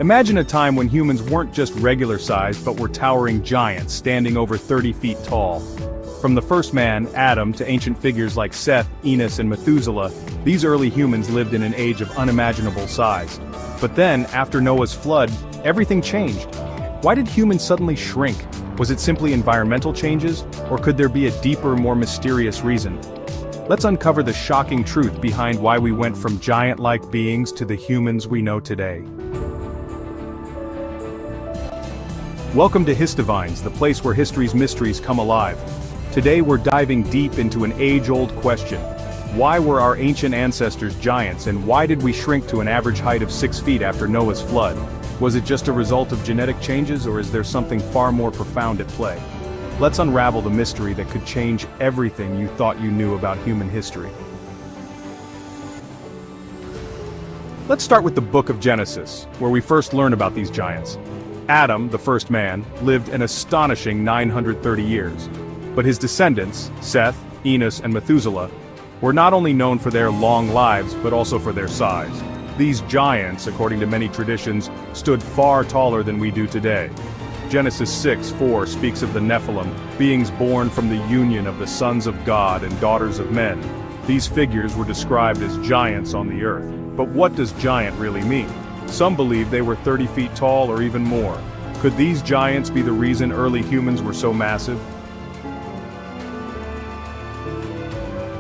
Imagine a time when humans weren't just regular-sized but were towering giants standing over 30 feet tall. From the first man, Adam, to ancient figures like Seth, Enos, and Methuselah, these early humans lived in an age of unimaginable size. But then, after Noah's flood, everything changed. Why did humans suddenly shrink? Was it simply environmental changes, or could there be a deeper, more mysterious reason? Let's uncover the shocking truth behind why we went from giant-like beings to the humans we know today. Welcome to Histoveins, the place where history's mysteries come alive. Today we're diving deep into an age-old question. Why were our ancient ancestors giants, and why did we shrink to an average height of 6 feet after Noah's flood? Was it just a result of genetic changes, or is there something far more profound at play? Let's unravel the mystery that could change everything you thought you knew about human history. Let's start with the book of Genesis, where we first learn about these giants. Adam, the first man, lived an astonishing 930 years. But his descendants, Seth, Enos, and Methuselah, were not only known for their long lives but also for their size. These giants, according to many traditions, stood far taller than we do today. Genesis 6:4 speaks of the Nephilim, beings born from the union of the sons of God and daughters of men. These figures were described as giants on the earth. But what does giant really mean? Some believe they were 30 feet tall or even more. Could these giants be the reason early humans were so massive?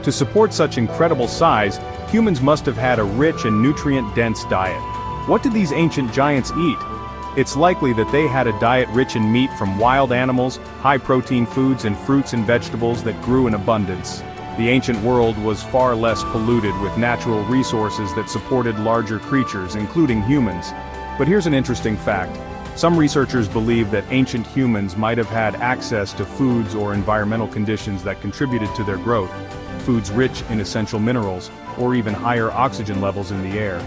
To support such incredible size, humans must have had a rich and nutrient-dense diet. What did these ancient giants eat? It's likely that they had a diet rich in meat from wild animals, high-protein foods, and fruits and vegetables that grew in abundance. The ancient world was far less polluted with natural resources that supported larger creatures, including humans. But here's an interesting fact. Some researchers believe that ancient humans might have had access to foods or environmental conditions that contributed to their growth. Foods rich in essential minerals, or even higher oxygen levels in the air.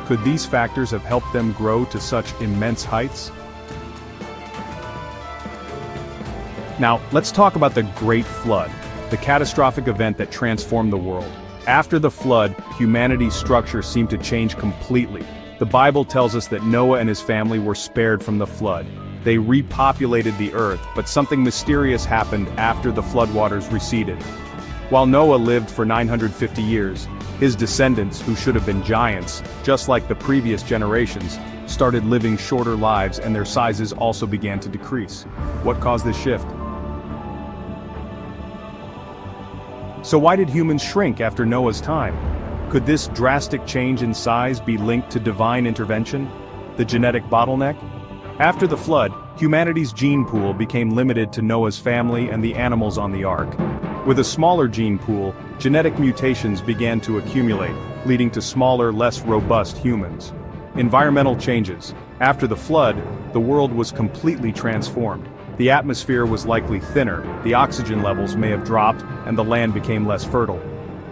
Could these factors have helped them grow to such immense heights? Now, let's talk about the Great Flood, the catastrophic event that transformed the world. After the flood, humanity's structure seemed to change completely. The Bible tells us that Noah and his family were spared from the flood. They repopulated the earth, but something mysterious happened after the floodwaters receded. While Noah lived for 950 years, his descendants, who should have been giants, just like the previous generations, started living shorter lives, and their sizes also began to decrease. What caused this shift? So why did humans shrink after Noah's time? Could this drastic change in size be linked to divine intervention? The genetic bottleneck? After the flood, humanity's gene pool became limited to Noah's family and the animals on the ark. With a smaller gene pool, genetic mutations began to accumulate, leading to smaller, less robust humans. Environmental changes. After the flood, the world was completely transformed. The atmosphere was likely thinner, the oxygen levels may have dropped, and the land became less fertile.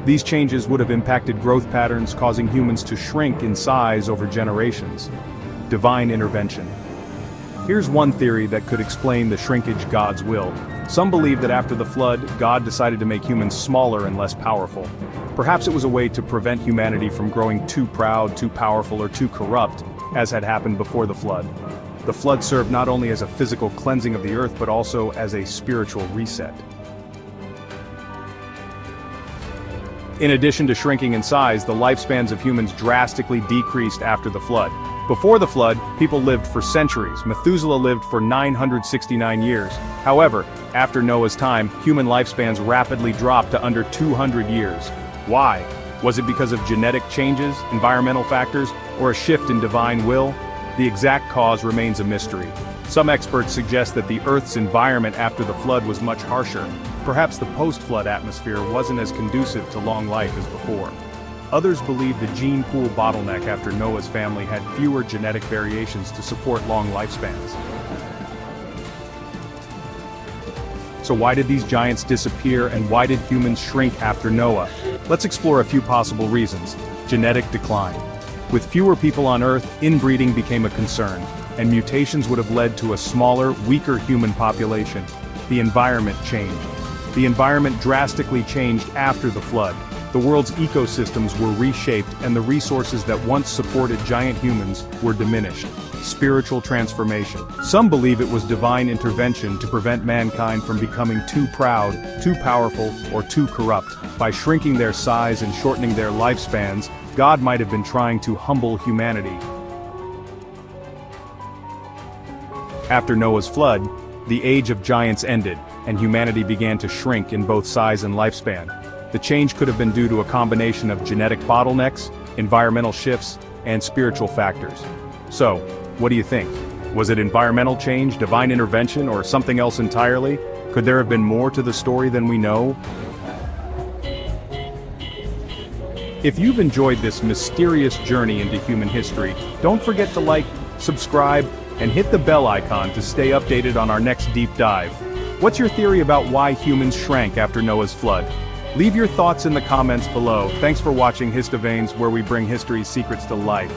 These changes would have impacted growth patterns, causing humans to shrink in size over generations. Divine intervention. Here's one theory that could explain the shrinkage God's will. Some believe that after the flood, God decided to make humans smaller and less powerful. Perhaps it was a way to prevent humanity from growing too proud, too powerful, or too corrupt, as had happened before the flood. The flood served not only as a physical cleansing of the earth but also as a spiritual reset. In addition to shrinking in size, the lifespans of humans drastically decreased after the flood. Before the flood, people lived for centuries. Methuselah lived for 969 years. However, after Noah's time, human lifespans rapidly dropped to under 200 years. Why? Was it because of genetic changes, environmental factors, or a shift in divine will? The exact cause remains a mystery. Some experts suggest that the Earth's environment after the flood was much harsher. Perhaps the post-flood atmosphere wasn't as conducive to long life as before. Others believe the gene pool bottleneck after Noah's family had fewer genetic variations to support long lifespans. So why did these giants disappear, and why did humans shrink after Noah? Let's explore a few possible reasons. Genetic decline. With fewer people on Earth, inbreeding became a concern, and mutations would have led to a smaller, weaker human population. The environment changed. The environment drastically changed after the flood. the world's ecosystems were reshaped and the resources that once supported giant humans were diminished. Spiritual transformation. Some believe it was divine intervention to prevent mankind from becoming too proud, too powerful, or too corrupt. By shrinking their size and shortening their lifespans, God might have been trying to humble humanity. After Noah's flood, the age of giants ended, and humanity began to shrink in both size and lifespan. The change could have been due to a combination of genetic bottlenecks, environmental shifts, and spiritual factors. So, what do you think? Was it environmental change, divine intervention, or something else entirely? Could there have been more to the story than we know? If you've enjoyed this mysterious journey into human history, don't forget to like, subscribe, and hit the bell icon to stay updated on our next deep dive. What's your theory about why humans shrank after Noah's flood? Leave your thoughts in the comments below. Thanks for watching Histoveins, where we bring history's secrets to life.